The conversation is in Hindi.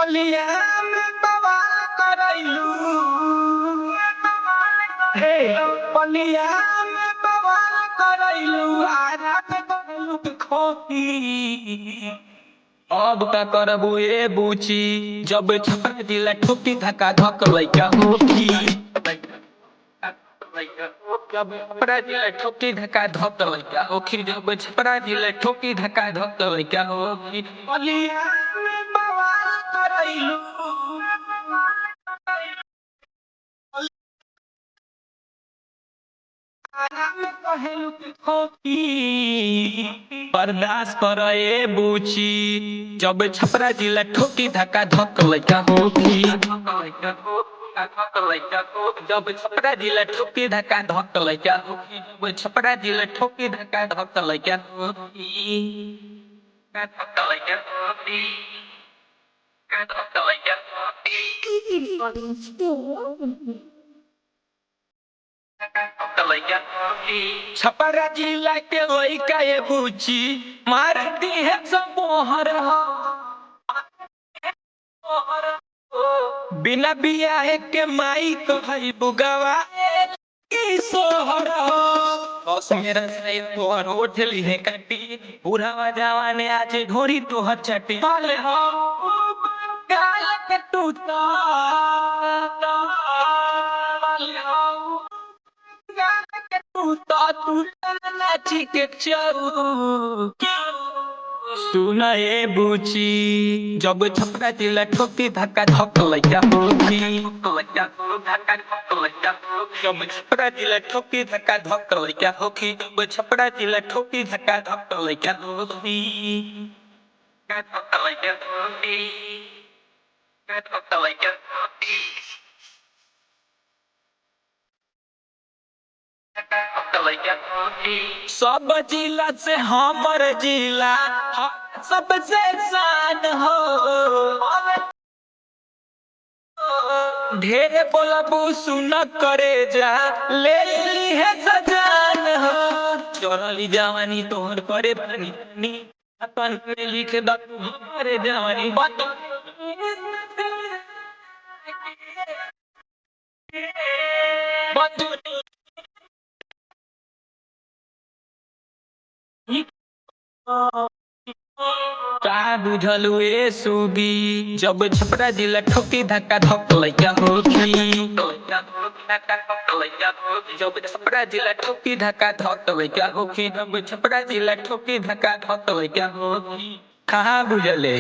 Olia me bawal karailu. Hey, Olia me bawal karailu. Ara me karailu खोती. अब का करबू ए बूची जब छपरा जिला ठोकी धक्का धक लइका होकी जब छपरा जिला ठोकी धक्का धक लइका होकी जब छपरा जिला ठोकी धक्का धक लइका होकी बलिया में बवाल करैलू बर्दाश्त कर ए बूची जब छपरा जिला ठोकी धक्का धक लइका होकी जब छपरा जिला ठोकी धक्का धक लइका होकी जब छपरा जिला ठोकी धक्का धक लइका होकी धक लइका होकी धक लइका छपरा जिला के लइका ये बूची मारती है सब मोहर बिना बियाह के माई तो है बुगवा की सोहर बस मेरा सही तोहर उठली है कटी बुढ़ावा जवाने आज ढोरी तोहर चटी पाले हो गाल के टूटा पाले हो तू नाची के चाऊ सुना ए बूची जब छपरा जिला ठोकी धक्का धक लइका होकी जब छपरा जिला ठोकी धक्का धक लइका होकी जब छपरा जिला ठोकी धक्का धक लइका होकी धक लइका होकी धक लइका होकी सब जिला से हमर जिला सबसे शान हो ढेर बोलबू सुन करे जा ले ली है सजान हो चोरली जवानी तोहर करे बनी अपन लिख द हमारे जवानी का बुझलू ए सुगी जब छपरा जिला ठोकी धक्का धक लइका होकी जब छपरा जिला ठोकी धक्का धक लइका होकी जब छपरा जिला ठोकी धक्का धक लइका होकी कहाँ बुझले